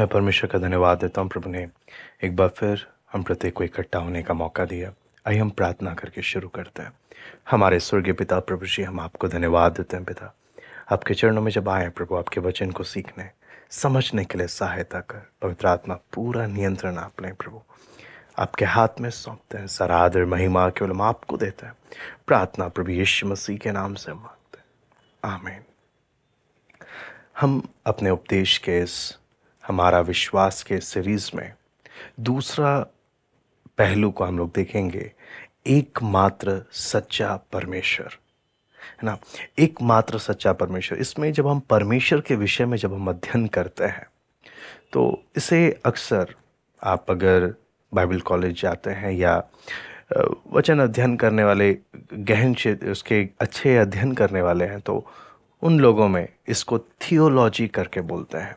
मैं परमेश्वर का धन्यवाद देता हूँ। प्रभु ने एक बार फिर हम प्रत्येक को इकट्ठा होने का मौका दिया। आइए हम प्रार्थना करके शुरू करते हैं। हमारे स्वर्गीय पिता प्रभु जी, हम आपको धन्यवाद देते हैं पिता। आपके चरणों में जब आए प्रभु, आपके वचन को सीखने समझने के लिए सहायता कर। पवित्र आत्मा पूरा नियंत्रण आप लें प्रभु। आपके हाथ में सौंपते हैं। सारा आदर महिमा केवल हम आपको देते हैं। प्रार्थना प्रभु यीशु मसीह के नाम से मांगते हैं, आमीन। हम अपने उपदेश के इस हमारा विश्वास के सीरीज में दूसरा पहलू को हम लोग देखेंगे, एकमात्र सच्चा परमेश्वर, है ना। एकमात्र सच्चा परमेश्वर। इसमें जब हम परमेश्वर के विषय में जब हम अध्ययन करते हैं तो इसे अक्सर आप अगर बाइबल कॉलेज जाते हैं या वचन अध्ययन करने वाले, गहन क्षेत्र उसके अच्छे अध्ययन करने वाले हैं, तो उन लोगों में इसको थियोलॉजी करके बोलते हैं,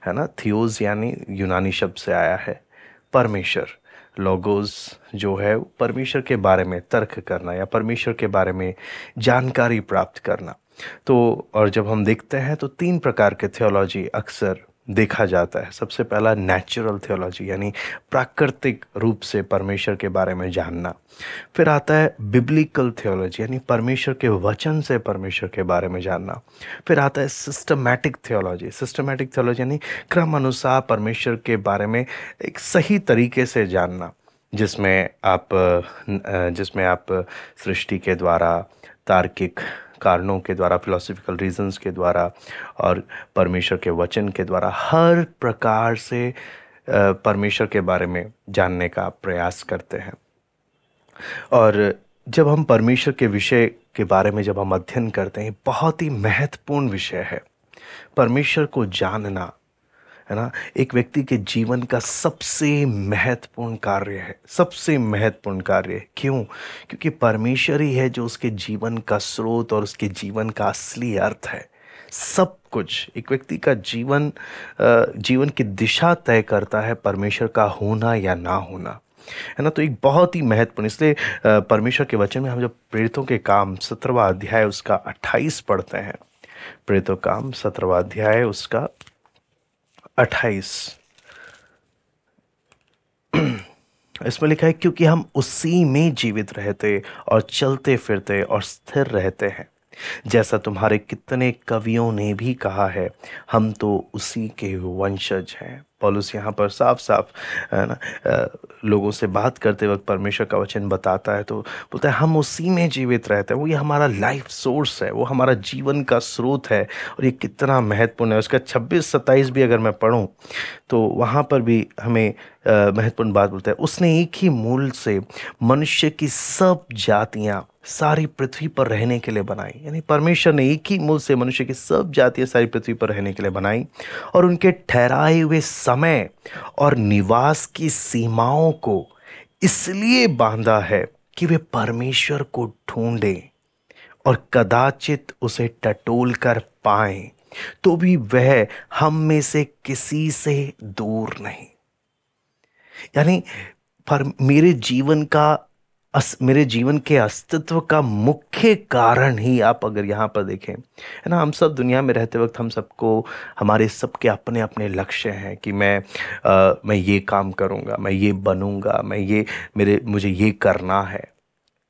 है ना। थियोस यानी यूनानी शब्द से आया है परमेश्वर। लोगोस जो है परमेश्वर के बारे में तर्क करना या परमेश्वर के बारे में जानकारी प्राप्त करना। तो और जब हम देखते हैं तो तीन प्रकार के थियोलॉजी अक्सर देखा जाता है। सबसे पहला नेचुरल थियोलॉजी यानी प्राकृतिक रूप से परमेश्वर के बारे में जानना। फिर आता है बिब्लिकल थियोलॉजी यानी परमेश्वर के वचन से परमेश्वर के बारे में जानना। फिर आता है सिस्टमैटिक थियोलॉजी। सिस्टमैटिक थियोलॉजी यानी क्रम अनुसार परमेश्वर के बारे में एक सही तरीके से जानना, जिसमें आप सृष्टि के द्वारा, तार्किक कारणों के द्वारा, फिलोसॉफिकल रीजंस के द्वारा और परमेश्वर के वचन के द्वारा हर प्रकार से परमेश्वर के बारे में जानने का प्रयास करते हैं। और जब हम परमेश्वर के विषय के बारे में जब हम अध्ययन करते हैं, बहुत ही महत्वपूर्ण विषय है परमेश्वर को जानना, है ना। एक व्यक्ति के जीवन का सबसे महत्वपूर्ण कार्य है, सबसे महत्वपूर्ण कार्य है। क्यों? क्योंकि परमेश्वर ही है जो उसके जीवन का स्रोत और उसके जीवन का असली अर्थ है। सब कुछ एक व्यक्ति का जीवन की दिशा तय करता है परमेश्वर का होना या ना होना, है ना। तो एक बहुत ही महत्वपूर्ण, इसलिए परमेश्वर के वचन में हम जब प्रेरितों के काम 17वां अध्याय उसका 28 पढ़ते हैं, प्रेरितों काम 17वां अध्याय उसका 28, इसमें लिखा है, क्योंकि हम उसी में जीवित रहते और चलते फिरते और स्थिर रहते हैं, जैसा तुम्हारे कितने कवियों ने भी कहा है, हम तो उसी के वंशज हैं। पौलुस यहाँ पर साफ साफ, है ना, लोगों से बात करते वक्त परमेश्वर का वचन बताता है तो बोलता है हम उसी में जीवित रहते हैं। वो ये हमारा लाइफ सोर्स है, वो हमारा जीवन का स्रोत है। और ये कितना महत्वपूर्ण है। उसका 26-27 भी अगर मैं पढ़ूँ तो वहाँ पर भी हमें महत्वपूर्ण बात बोलता है। उसने एक ही मूल से मनुष्य की सब जातियाँ सारी पृथ्वी पर रहने के लिए बनाई, यानी परमेश्वर ने एक ही मूल से मनुष्य की सब जातियाँ सारी पृथ्वी पर रहने के लिए बनाई और उनके ठहराए हुए समय और निवास की सीमाओं को इसलिए बांधा है कि वे परमेश्वर को ढूंढें और कदाचित उसे टटोल कर पाएं, तो भी वह हम में से किसी से दूर नहीं। यानी पर मेरे जीवन के अस्तित्व का मुख्य कारण ही, आप अगर यहाँ पर देखें, है ना, हम सब दुनिया में रहते वक्त हम सबको, हमारे सबके अपने अपने लक्ष्य हैं कि मैं ये काम करूँगा, मैं ये बनूँगा, मुझे ये करना है।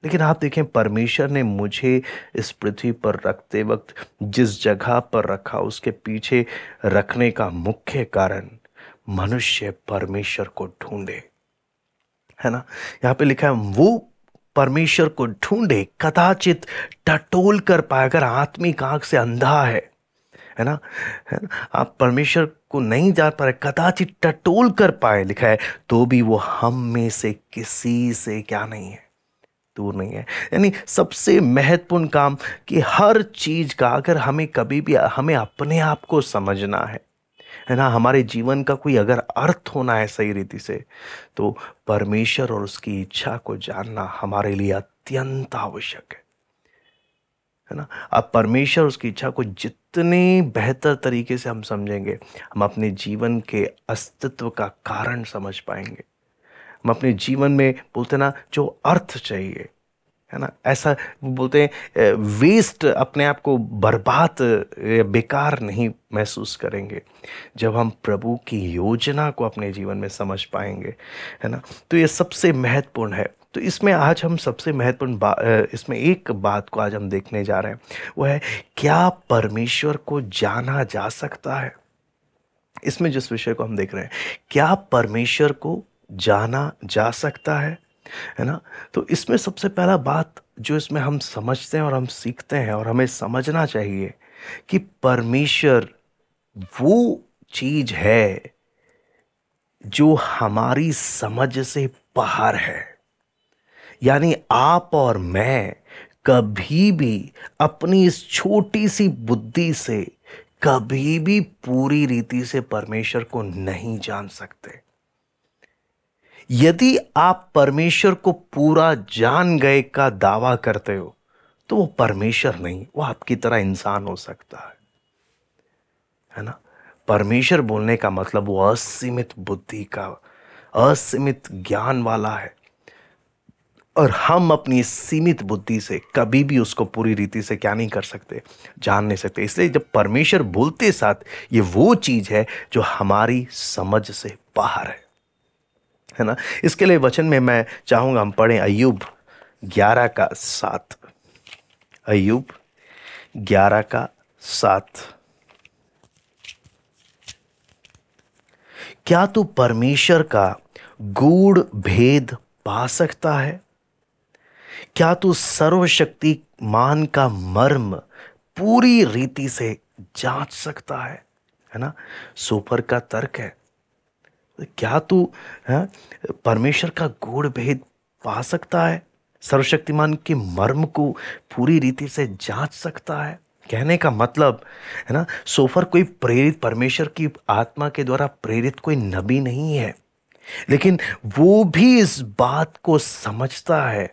लेकिन आप देखें, परमेश्वर ने मुझे इस पृथ्वी पर रखते वक्त जिस जगह पर रखा, उसके पीछे रखने का मुख्य कारण मनुष्य परमेश्वर को ढूंढे, है ना। यहाँ पे लिखा है वो परमेश्वर को ढूंढे, कदाचित टटोल कर पाए। अगर आत्मिक आंख से अंधा है ना, आप परमेश्वर को नहीं जान पा रहे, कदाचित टटोल कर पाए लिखा है, तो भी वो हम में से किसी से क्या नहीं है, दूर नहीं है। यानी सबसे महत्वपूर्ण काम कि हर चीज का अगर हमें कभी भी हमें अपने आप को समझना है ना, हमारे जीवन का कोई अगर अर्थ होना है सही रीति से, तो परमेश्वर और उसकी इच्छा को जानना हमारे लिए अत्यंत आवश्यक है ना। अब परमेश्वर उसकी इच्छा को जितने बेहतर तरीके से हम समझेंगे, हम अपने जीवन के अस्तित्व का कारण समझ पाएंगे। हम अपने जीवन में बोलते ना, जो अर्थ चाहिए, है ना। ऐसा वो बोलते हैं वेस्ट, अपने आप को बर्बाद बेकार नहीं महसूस करेंगे जब हम प्रभु की योजना को अपने जीवन में समझ पाएंगे, है ना। तो ये सबसे महत्वपूर्ण है। तो इसमें आज हम सबसे महत्वपूर्ण इसमें एक बात को आज हम देखने जा रहे हैं, वो है क्या परमेश्वर को जाना जा सकता है। इसमें जिस विषय को हम देख रहे हैं, क्या परमेश्वर को जाना जा सकता है ना। तो इसमें सबसे पहला बात जो इसमें हम समझते हैं और हम सीखते हैं और हमें समझना चाहिए कि परमेश्वर वो चीज है जो हमारी समझ से बाहर है। यानी आप और मैं कभी भी अपनी इस छोटी सी बुद्धि से कभी भी पूरी रीति से परमेश्वर को नहीं जान सकते। यदि आप परमेश्वर को पूरा जान गए का दावा करते हो तो वो परमेश्वर नहीं, वो आपकी तरह इंसान हो सकता है ना। परमेश्वर बोलने का मतलब वो असीमित बुद्धि का, असीमित ज्ञान वाला है, और हम अपनी सीमित बुद्धि से कभी भी उसको पूरी रीति से क्या नहीं कर सकते, जान नहीं सकते। इसलिए जब परमेश्वर बोलते साथ ये वो चीज है जो हमारी समझ से बाहर है ना। इसके लिए वचन में मैं चाहूंगा हम पढ़ें अय्यूब 11:7। अय्यूब 11:7। क्या तू परमेश्वर का गूढ़ भेद पा सकता है? क्या तू सर्वशक्तिमान का मर्म पूरी रीति से जांच सकता है ना। सोफर का तर्क है, क्या तू परमेश्वर का गूढ़ भेद पा सकता है, सर्वशक्तिमान के मर्म को पूरी रीति से जांच सकता है। कहने का मतलब है ना, सोफर कोई प्रेरित, परमेश्वर की आत्मा के द्वारा प्रेरित कोई नबी नहीं है, लेकिन वो भी इस बात को समझता है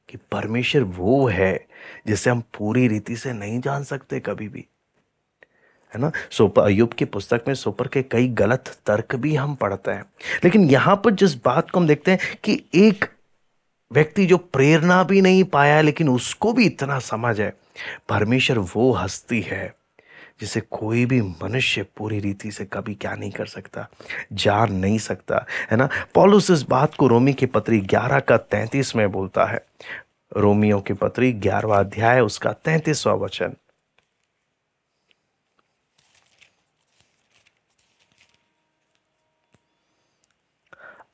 कि परमेश्वर वो है जिसे हम पूरी रीति से नहीं जान सकते कभी भी, है ना। सोपर, अय्यूब की पुस्तक में सोपर के कई गलत तर्क भी हम पढ़ते हैं, लेकिन यहां पर जिस बात को हम देखते हैं कि एक व्यक्ति जो प्रेरणा भी नहीं पाया है लेकिन उसको भी इतना समझ है, परमेश्वर वो हस्ती है जिसे कोई भी मनुष्य पूरी रीति से कभी क्या नहीं कर सकता, जान नहीं सकता, है ना। पौलुस इस बात को रोमी की पत्री 11:33 में बोलता है। रोमियो की पत्री 11वां अध्याय उसका 33वां वचन।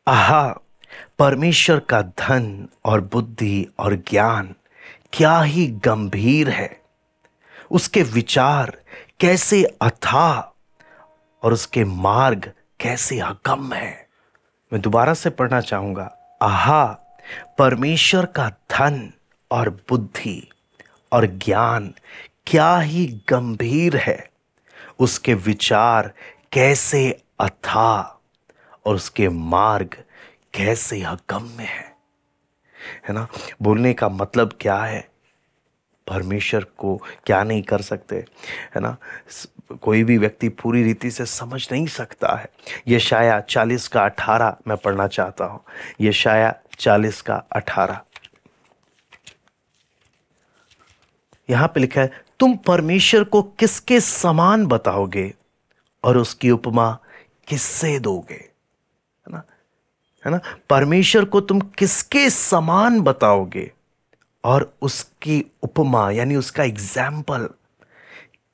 आहा, परमेश्वर का धन और बुद्धि और ज्ञान क्या ही गंभीर है, उसके विचार कैसे अथाह और उसके मार्ग कैसे अगम्य है। मैं दोबारा से पढ़ना चाहूंगा। आहा, परमेश्वर का धन और बुद्धि और ज्ञान क्या ही गंभीर है, उसके विचार कैसे अथाह और उसके मार्ग कैसे अगम्य है ना। बोलने का मतलब क्या है, परमेश्वर को क्या नहीं कर सकते, है ना। कोई भी व्यक्ति पूरी रीति से समझ नहीं सकता है। यशाया 40:18 मैं पढ़ना चाहता हूं। यशाया 40:18 यहां पे लिखा है, तुम परमेश्वर को किसके समान बताओगे और उसकी उपमा किससे दोगे, है ना। परमेश्वर को तुम किसके समान बताओगे और उसकी उपमा यानी उसका एग्जाम्पल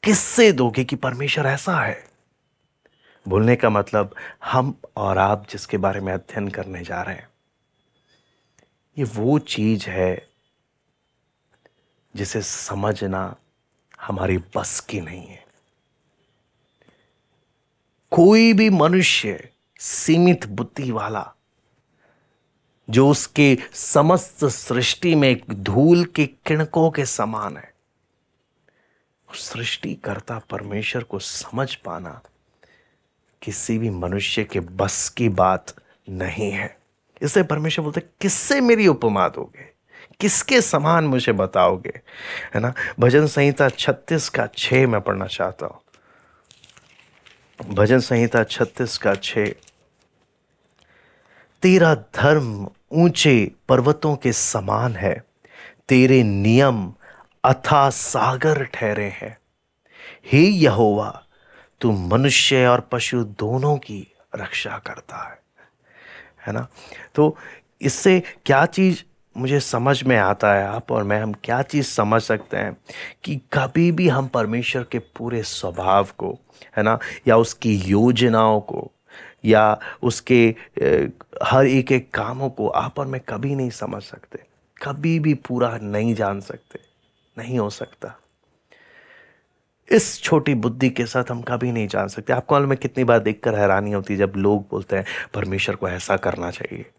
किससे दोगे कि परमेश्वर ऐसा है। बोलने का मतलब हम और आप जिसके बारे में अध्ययन करने जा रहे हैं, ये वो चीज है जिसे समझना हमारी बस की नहीं है। कोई भी मनुष्य सीमित बुद्धि वाला जो उसके समस्त सृष्टि में एक धूल के किणकों के समान है, सृष्टिकर्ता परमेश्वर को समझ पाना किसी भी मनुष्य के बस की बात नहीं है। इससे परमेश्वर बोलते किससे मेरी उपमा दोगे, किसके समान मुझे बताओगे, है ना। भजन संहिता 36:6 मैं पढ़ना चाहता हूं। भजन संहिता 36:6। तेरा धर्म ऊंचे पर्वतों के समान है, तेरे नियम अथाह सागर ठहरे हैं। हे यहोवा, तू मनुष्य और पशु दोनों की रक्षा करता है ना। तो इससे क्या चीज मुझे समझ में आता है, आप और मैं, हम क्या चीज समझ सकते हैं कि कभी भी हम परमेश्वर के पूरे स्वभाव को, है ना, या उसकी योजनाओं को, या उसके हर एक एक कामों को आप और मैं कभी नहीं समझ सकते, कभी भी पूरा नहीं जान सकते, नहीं हो सकता। इस छोटी बुद्धि के साथ हम कभी नहीं जान सकते। आपको मालूम है कितनी बार देखकर हैरानी होती है जब लोग बोलते हैं परमेश्वर को ऐसा करना चाहिए,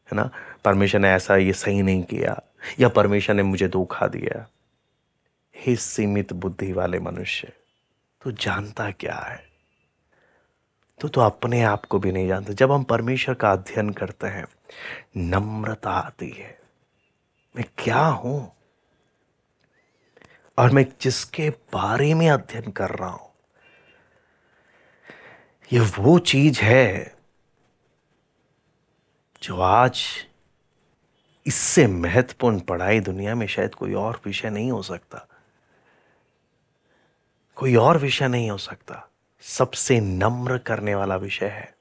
है ना, परमेश्वर ने ऐसा ये सही नहीं किया, या परमेश्वर ने मुझे धोखा दिया। हे सीमित बुद्धि वाले मनुष्य, तू जानता क्या है? तो अपने आप को भी नहीं जानता। जब हम परमेश्वर का अध्ययन करते हैं, नम्रता आती है, मैं क्या हूं और मैं जिसके बारे में अध्ययन कर रहा हूं, ये वो चीज है जो आज इससे महत्वपूर्ण पढ़ाई दुनिया में शायद कोई और विषय नहीं हो सकता, कोई और विषय नहीं हो सकता। सबसे नम्र करने वाला विषय है।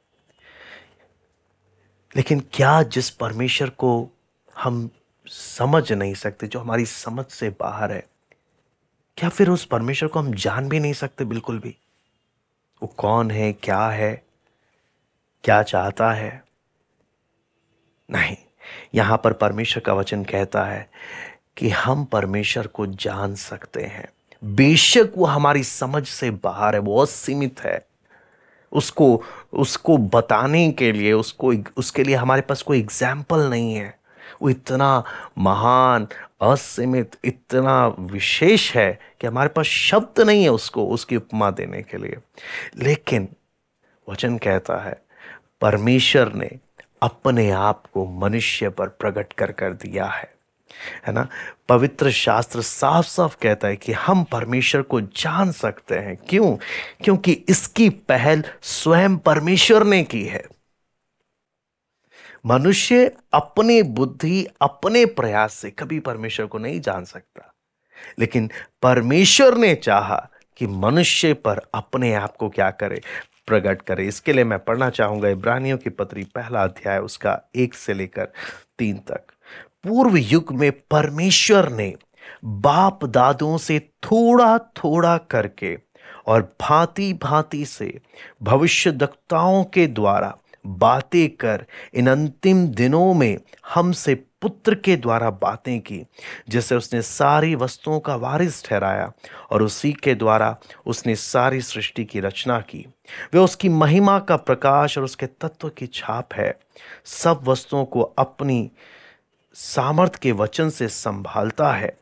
लेकिन क्या जिस परमेश्वर को हम समझ नहीं सकते, जो हमारी समझ से बाहर है, क्या फिर उस परमेश्वर को हम जान भी नहीं सकते बिल्कुल भी? वो कौन है, क्या चाहता है? नहीं, यहां पर परमेश्वर का वचन कहता है कि हम परमेश्वर को जान सकते हैं। बेशक वो हमारी समझ से बाहर है, वो असीमित है। उसको बताने के लिए, उसके लिए हमारे पास कोई एग्जाम्पल नहीं है। वो इतना महान, असीमित, इतना विशेष है कि हमारे पास शब्द नहीं है उसको, उसकी उपमा देने के लिए। लेकिन वचन कहता है परमेश्वर ने अपने आप को मनुष्य पर प्रकट कर दिया है ना। पवित्र शास्त्र साफ साफ कहता है कि हम परमेश्वर को जान सकते हैं। क्यों? क्योंकि इसकी पहल स्वयं परमेश्वर ने की है। मनुष्य अपनी बुद्धि, अपने प्रयास से कभी परमेश्वर को नहीं जान सकता, लेकिन परमेश्वर ने चाहा कि मनुष्य पर अपने आप को क्या करे, प्रकट करे। इसके लिए मैं पढ़ना चाहूंगा इब्रानियों की पत्री 1 अध्याय उसका 1 से लेकर 3 तक। पूर्व युग में परमेश्वर ने बाप दादों से थोड़ा थोड़ा करके और भांति भांति से भविष्यद्वक्ताओं के द्वारा बातें कर इन अंतिम दिनों में हमसे पुत्र के द्वारा बातें की, जिसे उसने सारी वस्तुओं का वारिस ठहराया और उसी के द्वारा उसने सारी सृष्टि की रचना की। वे उसकी महिमा का प्रकाश और उसके तत्व की छाप है। सब वस्तुओं को अपनी सामर्थ के वचन से संभालता है।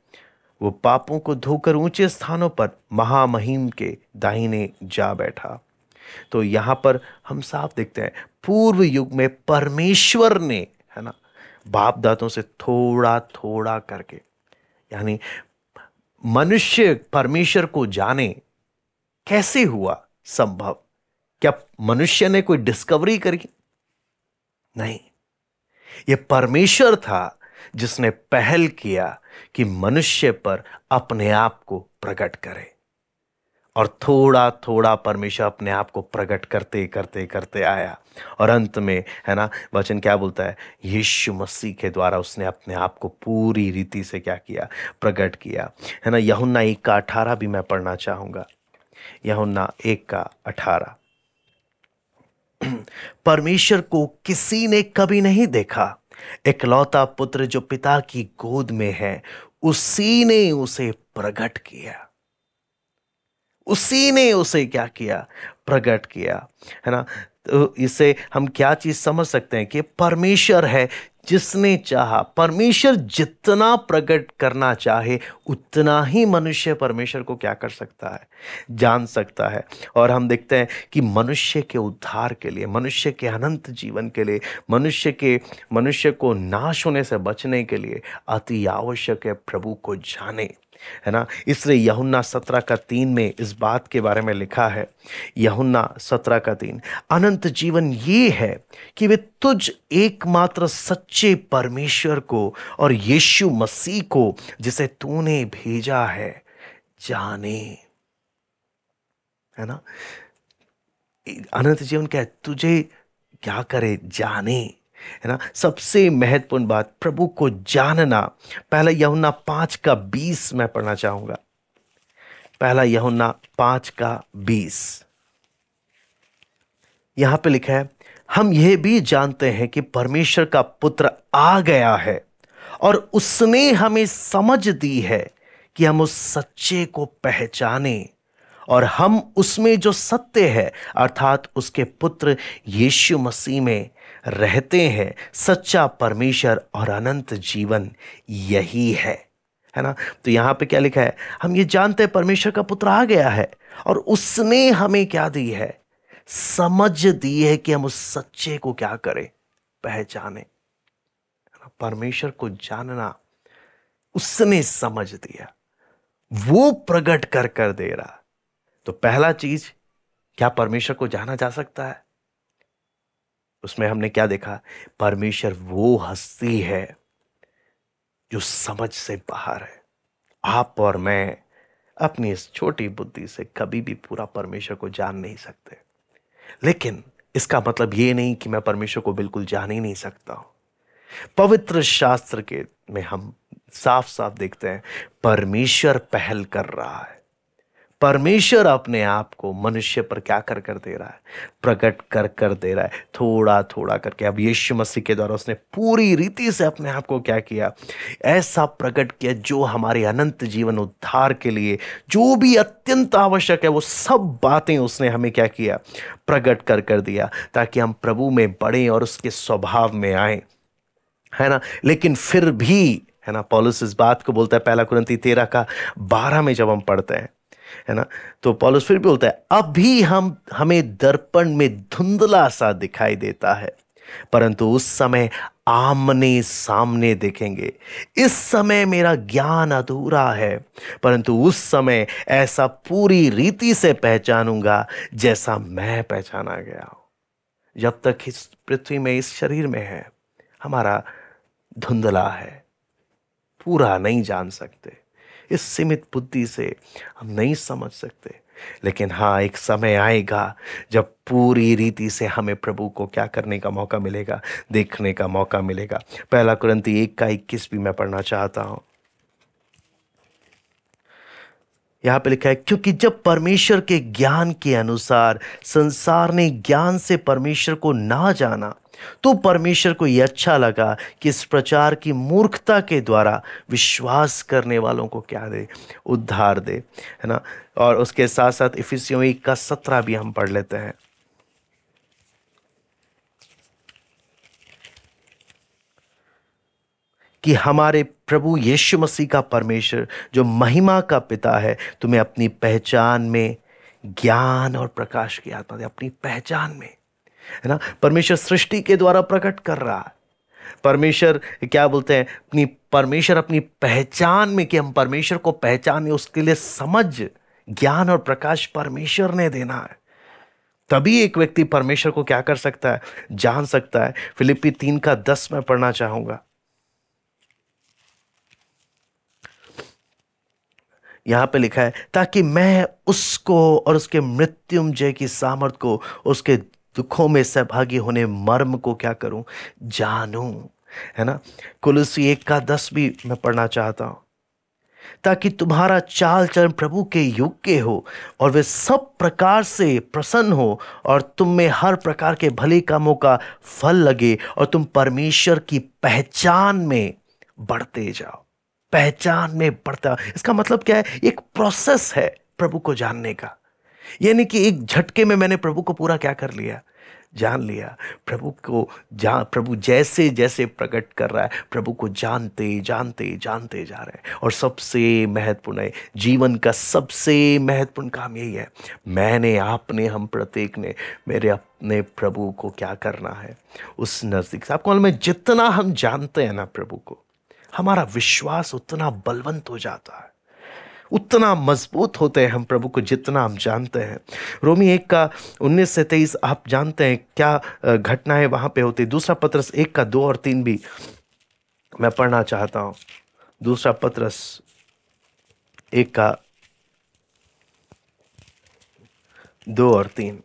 वो पापों को धोकर ऊंचे स्थानों पर महामहिम के दाहिने जा बैठा। तो यहां पर हम साफ देखते हैं पूर्व युग में परमेश्वर ने, है ना, बाप दादों से थोड़ा थोड़ा करके, यानी मनुष्य परमेश्वर को जाने कैसे हुआ संभव? क्या मनुष्य ने कोई डिस्कवरी करी? नहीं, यह परमेश्वर था जिसने पहल किया कि मनुष्य पर अपने आप को प्रकट करे। और थोड़ा थोड़ा परमेश्वर अपने आप को प्रकट करते करते करते आया, और अंत में, है ना, वचन क्या बोलता है, यीशु मसीह के द्वारा उसने अपने आप को पूरी रीति से क्या किया, प्रकट किया, है ना। यूहन्ना 1:18 भी मैं पढ़ना चाहूंगा। यूहन्ना 1:18, परमेश्वर को किसी ने कभी नहीं देखा, इकलौता पुत्र जो पिता की गोद में है, उसी ने उसे प्रकट किया। उसी ने उसे क्या किया, प्रकट किया, है ना। तो इससे हम क्या चीज समझ सकते हैं कि परमेश्वर है जिसने चाहा। परमेश्वर जितना प्रकट करना चाहे उतना ही मनुष्य परमेश्वर को क्या कर सकता है, जान सकता है। और हम देखते हैं कि मनुष्य के उद्धार के लिए, मनुष्य के अनंत जीवन के लिए, मनुष्य को नाश होने से बचने के लिए अति आवश्यक है प्रभु को जाने। है ना। इसलिए यूहन्ना 17:3 में इस बात के बारे में लिखा है, यूहन्ना 17:3, अनंत जीवन ये है कि वे तुझ एकमात्र सच्चे परमेश्वर को और यीशु मसीह को जिसे तूने भेजा है जाने। है ना। अनंत जीवन क्या है? तुझे क्या करे? जाने। है ना। सबसे महत्वपूर्ण बात प्रभु को जानना। पहला यूहन्ना 5:20 मैं पढ़ना चाहूंगा। पहला यूहन्ना 5:20 यहां पे लिखा है, हम यह भी जानते हैं कि परमेश्वर का पुत्र आ गया है और उसने हमें समझ दी है कि हम उस सच्चे को पहचाने और हम उसमें जो सत्य है अर्थात उसके पुत्र यीशु मसीह में रहते हैं। सच्चा परमेश्वर और अनंत जीवन यही है ना। तो यहां पे क्या लिखा है? हम ये जानते हैं परमेश्वर का पुत्र आ गया है और उसने हमें क्या दी है? समझ दी है कि हम उस सच्चे को क्या करें? पहचाने। परमेश्वर को जानना उसने समझ दिया, वो प्रकट कर कर दे रहा। तो पहला चीज, क्या परमेश्वर को जाना जा सकता है? उसमें हमने क्या देखा? परमेश्वर वो हस्ती है जो समझ से बाहर है। आप और मैं अपनी इस छोटी बुद्धि से कभी भी पूरा परमेश्वर को जान नहीं सकते, लेकिन इसका मतलब ये नहीं कि मैं परमेश्वर को बिल्कुल जान ही नहीं सकता हूं। पवित्र शास्त्र के में हम साफ साफ देखते हैं परमेश्वर पहल कर रहा है। परमेश्वर अपने आप को मनुष्य पर क्या कर कर दे रहा है? प्रकट कर कर दे रहा है, थोड़ा थोड़ा करके। अब यीशु मसीह के द्वारा उसने पूरी रीति से अपने आप को क्या किया? ऐसा प्रकट किया जो हमारे अनंत जीवन उद्धार के लिए जो भी अत्यंत आवश्यक है वो सब बातें उसने हमें क्या किया? प्रकट कर कर दिया, ताकि हम प्रभु में बढ़े और उसके स्वभाव में आए। है ना। लेकिन फिर भी, है ना, पौलुस इस बात को बोलता है, पहला कुरिन्थी 13:12 में जब हम पढ़ते हैं, है ना, तो पौलुस फिर भी बोलता है, अभी हमें दर्पण में धुंधला सा दिखाई देता है, परंतु उस समय आमने सामने देखेंगे। इस समय मेरा ज्ञान अधूरा है, परंतु उस समय ऐसा पूरी रीति से पहचानूंगा जैसा मैं पहचाना गया हूं। जब तक इस पृथ्वी में, इस शरीर में है, हमारा धुंधला है, पूरा नहीं जान सकते, इस सीमित बुद्धि से हम नहीं समझ सकते। लेकिन हाँ, एक समय आएगा जब पूरी रीति से हमें प्रभु को क्या करने का मौका मिलेगा? देखने का मौका मिलेगा। पहला कुरिन्थी 1:21 भी मैं पढ़ना चाहता हूं। यहां पे लिखा है, क्योंकि जब परमेश्वर के ज्ञान के अनुसार संसार ने ज्ञान से परमेश्वर को ना जाना, तो परमेश्वर को यह अच्छा लगा कि इस प्रचार की मूर्खता के द्वारा विश्वास करने वालों को क्या दे? उद्धार दे। है ना। और उसके साथ साथ इफिसियों 1:17 भी हम पढ़ लेते हैं। कि हमारे प्रभु यीशु मसीह का परमेश्वर जो महिमा का पिता है तुम्हें अपनी पहचान में ज्ञान और प्रकाश की आत्मा दे। अपनी पहचान में, है ना। परमेश्वर सृष्टि के द्वारा प्रकट कर रहा है। परमेश्वर क्या बोलते हैं? परमेश्वर अपनी पहचान में, कि हम परमेश्वर को पहचाने, उसके लिए समझ, ज्ञान और प्रकाश परमेश्वर ने देना है। तभी एक व्यक्ति परमेश्वर को क्या कर सकता है? जान सकता है। फिलिप्पी 3:10 में पढ़ना चाहूंगा। यहां पे लिखा है, ताकि मैं उसको और उसके मृत्युंजय की सामर्थ को, उसके दुखों में सहभागी होने मर्म को क्या करूं? जानूं। है ना। कुलुसी 1:10 भी मैं पढ़ना चाहता हूं। ताकि तुम्हारा चाल चलन प्रभु के योग्य हो और वे सब प्रकार से प्रसन्न हो और तुम में हर प्रकार के भले कामों का फल लगे और तुम परमेश्वर की पहचान में बढ़ते जाओ। पहचान में बढ़ता, इसका मतलब क्या है? एक प्रोसेस है प्रभु को जानने का। यानी कि एक झटके में मैंने प्रभु को पूरा क्या कर लिया? जान लिया। प्रभु जैसे जैसे प्रकट कर रहा है, प्रभु को जानते जानते जानते जा रहे हैं। और सबसे महत्वपूर्ण है, जीवन का सबसे महत्वपूर्ण काम यही है, मैंने, आपने, हम प्रत्येक ने मेरे अपने प्रभु को क्या करना है? उस नजदीक से। आपको मालूम है, जितना हम जानते हैं ना प्रभु को, हमारा विश्वास उतना बलवंत हो जाता है। उतना मजबूत होते हैं हम प्रभु को जितना हम जानते हैं। रोमी 1 का 19 से 23 आप जानते हैं क्या घटनाएं वहां पे होती। दूसरा पत्रस 1 का 2 और 3 भी मैं पढ़ना चाहता हूं। दूसरा पत्रस 1 का 2 और 3।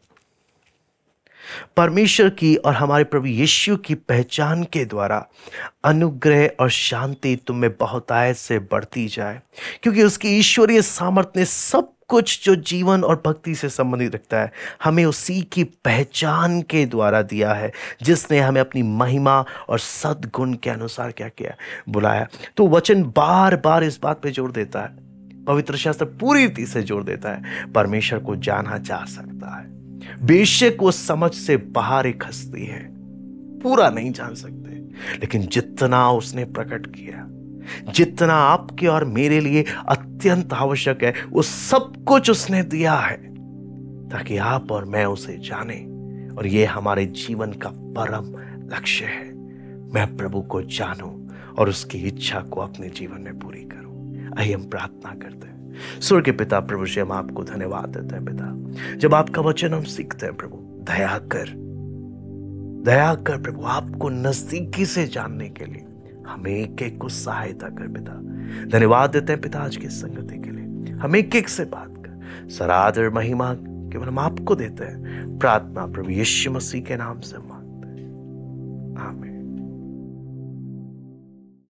परमेश्वर की और हमारे प्रभु यीशु की पहचान के द्वारा अनुग्रह और शांति तुम में बहुतायत से बढ़ती जाए, क्योंकि उसकी ईश्वरीय सामर्थ्य ने सब कुछ जो जीवन और भक्ति से संबंधित रखता है हमें उसी की पहचान के द्वारा दिया है, जिसने हमें अपनी महिमा और सद्गुण के अनुसार क्या किया, बुलाया। तो वचन बार बार इस बात पे जोर देता है, पवित्र शास्त्र पूरी रीति से जोर देता है, परमेश्वर को जाना जा सकता है। बेशक वो समझ से बाहर एक हस्ती है, पूरा नहीं जान सकते, लेकिन जितना उसने प्रकट किया, जितना आपके और मेरे लिए अत्यंत आवश्यक है, वो सब कुछ उसने दिया है ताकि आप और मैं उसे जाने। और ये हमारे जीवन का परम लक्ष्य है। मैं प्रभु को जानूं और उसकी इच्छा को अपने जीवन में पूरी करूं। आइए हम प्रार्थना करते हैं। स्वर्गीय पिता प्रभु जी, हम आपको धन्यवाद देते हैं पिता, जब आपका वचन हम सीखते हैं प्रभु, दया कर प्रभु, आपको नजदीकी से जानने के लिए हमें एक एक को सहायता कर पिता। धन्यवाद देते हैं पिता आज की संगति के लिए, हम एक एक से बात कर सरादर महिमा केवल हम आपको देते हैं। प्रार्थना प्रभु यीशु मसीह के नाम से मांगते हैं, आमीन।